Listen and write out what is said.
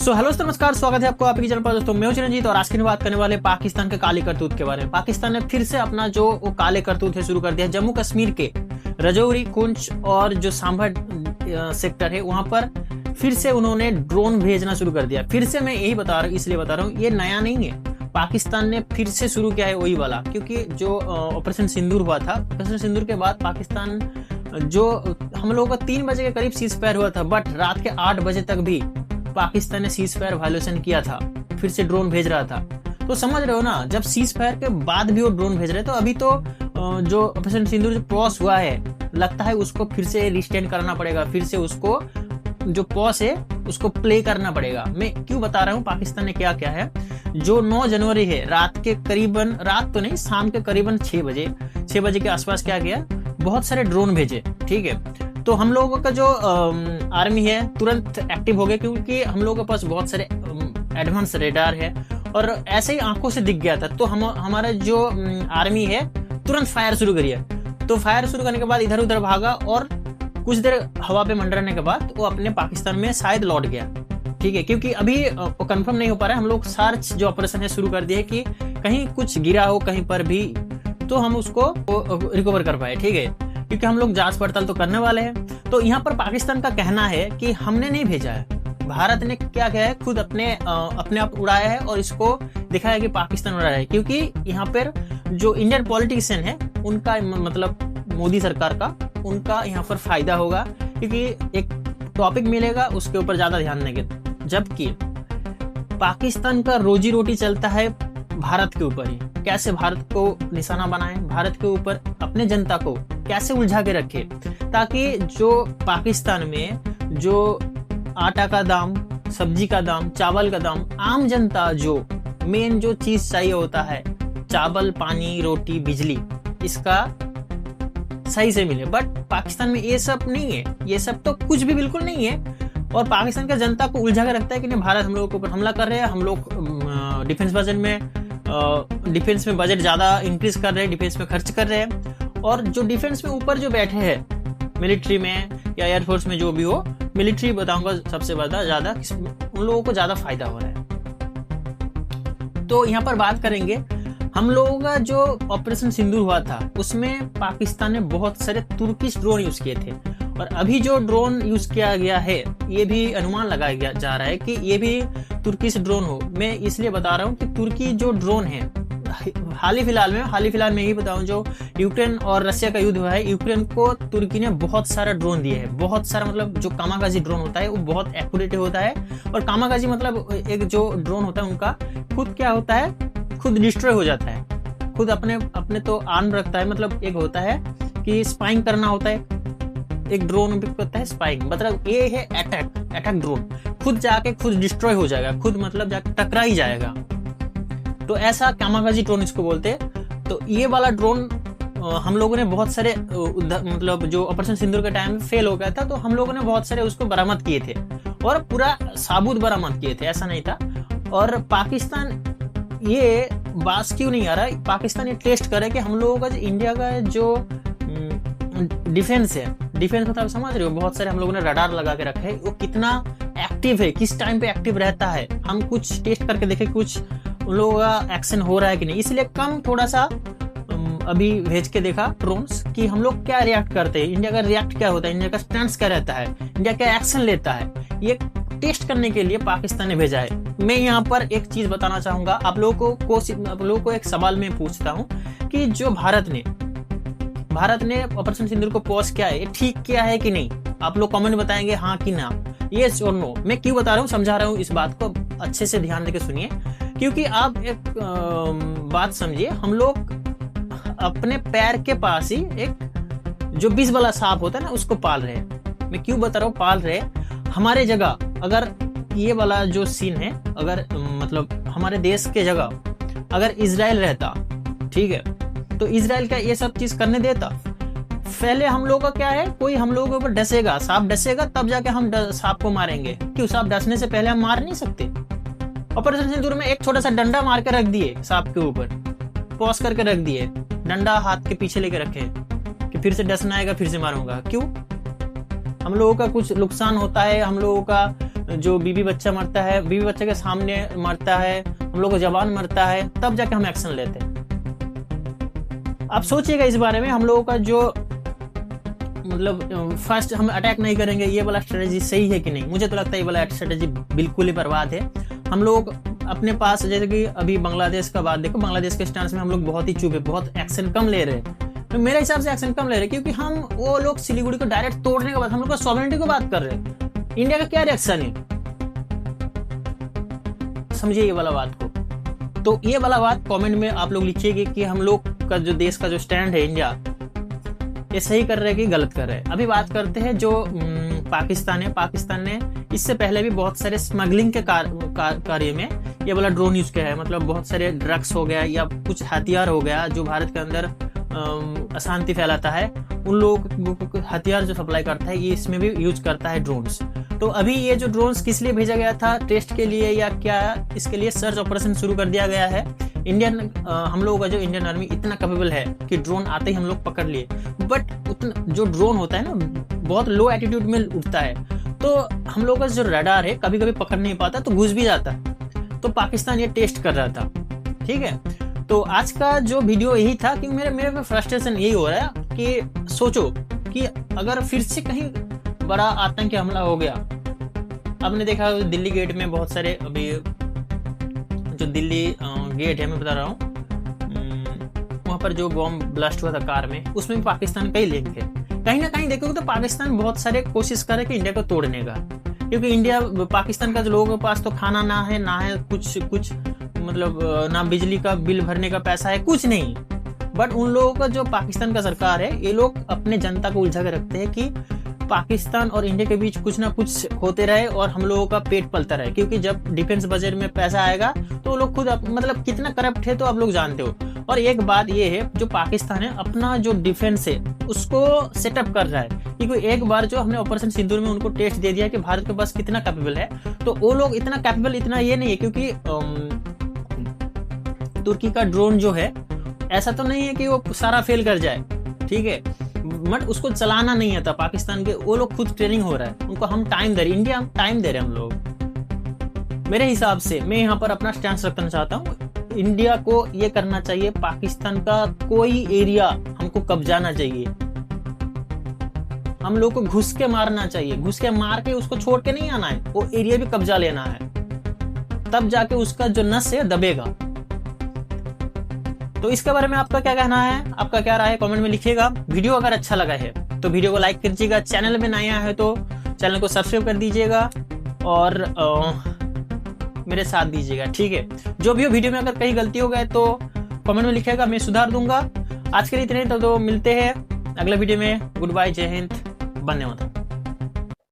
Hello नमस्कार, स्वागत है आपको आपकी चैनल पर। दोस्तों मैं हूं चिरंजीत और आज की बात करने वाले पाकिस्तान के काले करतूत के बारे में। पाकिस्तान ने फिर से अपना जो वो काले करतूत है शुरू कर दिया। जम्मू कश्मीर के रजौरी, पुंछ और जो सांभा सेक्टर है वहां पर फिर से उन्होंने ड्रोन भेजना शुरू कर दिया। फिर से मैं यही इसलिए बता रहा हूँ, ये नया नहीं है। पाकिस्तान ने फिर से शुरू किया है वही वाला, क्योंकि जो ऑपरेशन सिंदूर हुआ था, ऑपरेशन सिंदूर के बाद पाकिस्तान जो हम लोगों का 3 बजे के करीब सीज फायर हुआ था, बट रात के 8 बजे तक भी पाकिस्तान ने सीज फायर वायलेशन किया था, फिर से ड्रोन भेज रहा था। तो समझ रहे हो ना, जब सीज फायर के बाद भी वो ड्रोन भेज रहे हैं, तो अभी तो जो ऑपरेशन सिंदूर जो पॉज हुआ है, लगता है उसको फिर से रिस्टेंड करना पड़ेगा, फिर से उसको जो पॉज है उसको प्ले करना पड़ेगा। मैं क्यों बता रहा हूँ पाकिस्तान ने क्या क्या है। जो 9 जनवरी है, रात के करीबन, रात तो नहीं, शाम के करीबन 6 बजे के आसपास क्या किया, बहुत सारे ड्रोन भेजे। ठीक है, तो हम लोगों का जो आर्मी है तुरंत एक्टिव हो गया, क्योंकि हम लोगों के पास बहुत सारे एडवांस रेडार है और ऐसे ही आंखों से दिख गया था। तो हमारा जो आर्मी है तुरंत फायर शुरू करिए। तो फायर शुरू करने के बाद इधर उधर भागा और कुछ देर हवा पे मंडराने के बाद वो अपने पाकिस्तान में शायद लौट गया। ठीक है, क्योंकि अभी वो कंफर्म नहीं हो पा रहा है। हम लोग सर्च जो ऑपरेशन है शुरू कर दिए कि कहीं कुछ गिरा हो कहीं पर भी, तो हम उसको रिकवर कर पाए। ठीक है, क्योंकि हम लोग जांच पड़ताल तो करने वाले हैं। तो यहाँ पर पाकिस्तान का कहना है कि हमने नहीं भेजा है, भारत ने क्या किया है, खुद अपने आप उड़ाया है और इसको दिखाया कि पाकिस्तान उड़ाया है। क्योंकि यहाँ पर जो इंडियन पॉलिटिशियन है उनका, मतलब मोदी सरकार का, उनका यहाँ पर फायदा होगा, क्योंकि एक टॉपिक मिलेगा उसके ऊपर ज्यादा ध्यान देंगे। जबकि पाकिस्तान का रोजी रोटी चलता है भारत के ऊपर ही। कैसे भारत को निशाना बनाए, भारत के ऊपर अपने जनता को कैसे उलझा के रखे, ताकि जो पाकिस्तान में जो आटा का दाम, सब्जी का दाम, चावल का दाम, आम जनता जो मेन जो चीज चाहिए होता है, चावल, पानी, रोटी, बिजली, इसका सही से मिले। बट पाकिस्तान में ये सब नहीं है, ये सब तो कुछ भी बिल्कुल नहीं है। और पाकिस्तान का जनता को उलझा के रखता है कि नहीं, भारत हम लोगों के ऊपर हमला कर रहे हैं, हम लोग डिफेंस में बजट ज्यादा इंक्रीज कर रहे हैं, डिफेंस में खर्च कर रहे हैं। और जो डिफेंस में ऊपर जो बैठे हैं, मिलिट्री में या एयरफोर्स में जो भी हो, मिलिट्री बताऊंगा सबसे ज्यादा उन लोगों को ज्यादा फायदा हो रहा है। तो यहाँ पर बात करेंगे हम लोगों का जो ऑपरेशन सिंदूर हुआ था, उसमें पाकिस्तान ने बहुत सारे तुर्किश ड्रोन यूज किए थे। और अभी जो ड्रोन यूज किया गया है, ये भी अनुमान लगाया जा रहा है कि ये भी तुर्किश ड्रोन हो। मैं इसलिए बता रहा हूँ कि तुर्की जो ड्रोन है, हाल ही फिलहाल में यही बताऊं, जो यूक्रेन और रशिया का युद्ध हुआ है, यूक्रेन को तुर्की ने बहुत सारा ड्रोन दिए है, बहुत सारा, मतलब जो कामागाजी ड्रोन होता है वो बहुत एक्यूरेट होता है। और कामागाजी मतलब एक जो ड्रोन होता है उनका खुद क्या होता है, खुद डिस्ट्रॉय हो जाता है, खुद अपने तो आर्म रखता है। मतलब एक होता है कि स्पाइंग करना होता है, एक ड्रोन भी होता है स्पाइंग, मतलब ये है अटैक ड्रोन, खुद जाके खुद डिस्ट्रॉय हो जाएगा, खुद मतलब जाके टकरा ही जाएगा। तो ऐसा कामागाजी ड्रोन इसको बोलते हैं। तो ये वाला ड्रोन हम लोगों ने बहुत सारे, मतलब जो ऑपरेशन सिंदूर के टाइम फेल हो गया था, तो हम लोगों ने बहुत सारे उसको बरामद किए थे और पूरा साबुत बरामद किए थे, ऐसा नहीं था। और पाकिस्तान ये बात क्यों नहीं आ रहा है, पाकिस्तान ये टेस्ट करे कि हम लोगों का जो इंडिया का जो डिफेंस है, डिफेंस मतलब समझ रहे हो, बहुत सारे हम लोगों ने रडार लगा के रखे है, वो कितना एक्टिव है, किस टाइम पे एक्टिव रहता है। हम कुछ टेस्ट करके देखे कुछ उन लोगों का एक्शन हो रहा है कि नहीं, इसलिए कम थोड़ा सा अभी भेज के देखा ड्रोन्स कि हम लोग क्या रिएक्ट करते हैं, इंडिया का रिएक्ट क्या होता है, इंडिया का स्टैंड क्या रहता है, इंडिया क्या एक्शन लेता है, ये टेस्ट करने के लिए पाकिस्तान ने भेजा है। मैं यहाँ पर एक चीज बताना चाहूंगा आप लोगों को एक सवाल में पूछता हूँ कि जो भारत ने ऑपरेशन सिंदूर को पॉज किया है, ठीक किया है कि नहीं? आप लोग कमेंट बताएंगे हाँ कि ना, यस और नो। मैं क्यों बता रहा हूँ, समझा रहा हूँ, इस बात को अच्छे से ध्यान देकर सुनिए, क्योंकि आप एक बात समझिए, हम लोग अपने पैर के पास ही एक जो 20 वाला सांप होता है ना, उसको पाल रहे हैं। मैं क्यों बता रहा हूँ पाल रहे, हमारे जगह अगर ये वाला जो सीन है, अगर मतलब हमारे देश के जगह अगर इजराइल रहता, ठीक है, तो इजराइल का ये सब चीज करने देता? पहले हम लोग का क्या है, कोई हम लोगों के ऊपर डसेगा, सांप डसेगा, तब जाके हम सांप को मारेंगे। क्यों? सांप डसने से पहले हम मार नहीं सकते? ऑपरेशन सिंदूर में एक छोटा सा डंडा मार के रख दिए सांप के ऊपर, पॉज करके रख दिए, डंडा हाथ के पीछे लेके रखे कि फिर से डसना आएगा फिर से मारूंगा। क्यों? हम लोगों का कुछ नुकसान होता है, हम लोगों का जो बीवी बच्चा मरता है, बीवी बच्चे के सामने मरता है, हम लोग को जवान मरता है, तब जाके हम एक्शन लेते हैं। आप सोचिएगा इस बारे में, हम लोगों का जो मतलब फर्स्ट हम अटैक नहीं करेंगे, ये वाला स्ट्रेटेजी सही है कि नहीं? मुझे तो लगता है ये वाला स्ट्रेटेजी बिल्कुल ही बर्बाद है। हम लोग अपने पास, जैसे कि अभी बांग्लादेश का बात देखो, बांग्लादेश के स्टांस में हम लोग बहुत ही चुप है, बहुत एक्शन कम ले रहे हैं। तो मेरे हिसाब से एक्शन कम ले रहे हैं क्योंकि हम वो लोग सिलीगुड़ी को डायरेक्ट तोड़ने के बाद हम लोग का सॉवरेनिटी को बात कर रहे हैं। इंडिया का क्या रिएक्शन है, समझिए ये वाला बात को। तो ये वाला बात कमेंट में आप लोग लिखिएगा कि हम लोग का जो देश का जो स्टैंड है इंडिया, ये सही कर रहे हैं कि गलत कर रहे हैं। अभी बात करते हैं जो पाकिस्तान है। पाकिस्तान ने इससे पहले भी बहुत सारे स्मगलिंग के कार्य में ये वाला ड्रोन यूज किया है। मतलब बहुत सारे ड्रग्स हो गया या कुछ हथियार हो गया जो भारत के अंदर अशांति फैलाता है, उन लोगों को हथियार जो सप्लाई करता है, ये इसमें भी यूज करता है ड्रोन्स। तो अभी ये जो ड्रोन्स किस लिए भेजा गया था, टेस्ट के लिए या क्या, इसके लिए सर्च ऑपरेशन शुरू कर दिया गया है। हम लोगों का जो इंडियन आर्मी इतना कैपेबल है कि ड्रोन आते ही हम लोग पकड़ लिए, बट उतना जो ड्रोन होता है ना, बहुत लो एटीट्यूड में उड़ता है, तो हम लोग का जो रडार है कभी कभी पकड़ नहीं पाता, तो घुस भी जाता। तो पाकिस्तान ये टेस्ट कर रहा था, ठीक है। तो आज का जो वीडियो यही था कि मेरे पे फ्रस्ट्रेशन यही हो रहा है कि सोचो कि अगर फिर से कहीं बड़ा आतंकी हमला हो गया। आपने देखा दिल्ली गेट में बहुत सारे, अभी जो दिल्ली गेट है मैं बता रहा हूँ, वहाँ पर जो बॉम्ब ब्लास्ट हुआ था कार में, उसमें भी पाकिस्तान का ही लिंक है। कहीं ना कहीं देखोगे तो पाकिस्तान बहुत सारे कोशिश कर रहा है कि इंडिया को तोड़ने का, क्योंकि इंडिया, पाकिस्तान का जो लोगों के पास तो खाना ना है कुछ मतलब ना बिजली का बिल भरने का पैसा है, कुछ नहीं। बट उन लोगों का जो पाकिस्तान का सरकार है, ये लोग अपने जनता को उलझा के रखते हैं कि पाकिस्तान और इंडिया के बीच कुछ ना कुछ होते रहे और हम लोगों का पेट पलता रहे। क्योंकि जब डिफेंस बजट में पैसा आएगा तो वो लोग खुद मतलब कितना करप्ट है तो आप लोग जानते हो। और एक बात ये है, जो पाकिस्तान है अपना जो डिफेंस है उसको सेटअप कर रहा है, क्योंकि एक बार जो हमने ऑपरेशन सिंदूर में उनको टेस्ट दे दिया कि भारत के पास कितना कैपेबल है, तो वो लोग इतना कैपेबल इतना ये नहीं है, क्योंकि तुर्की का ड्रोन जो है ऐसा तो नहीं है कि वो सारा फेल कर जाए, ठीक है, बट उसको चलाना नहीं आता पाकिस्तान के, वो लोग खुद ट्रेनिंग हो रहा है, उनको हम टाइम दे रहे, इंडिया हम टाइम दे रहे हैं हम लोग। मेरे हिसाब से मैं यहाँ पर अपना स्टैंड रखना चाहता हूँ, इंडिया को ये करना चाहिए, पाकिस्तान का कोई एरिया हमको कब्जाना चाहिए, हम लोग को घुस के मारना चाहिए, घुस के मार के उसको छोड़ के नहीं आना है, वो एरिया भी कब्जा लेना है, तब जाके उसका जो नस है दबेगा। तो इसके बारे में आपका क्या कहना है, आपका क्या राय है, कमेंट में लिखिएगा। वीडियो अगर अच्छा लगा है तो वीडियो को लाइक कीजिएगा, चैनल में नया है तो चैनल को सब्सक्राइब कर दीजिएगा और मेरे साथ दीजिएगा, ठीक है। जो भी हो वीडियो में अगर कहीं गलती हो गए तो कमेंट में लिखिएगा, मैं सुधार दूंगा। आज के लिए इतने, तो मिलते हैं अगले वीडियो में। गुड बाय, जय हिंद, वंदे मातरम।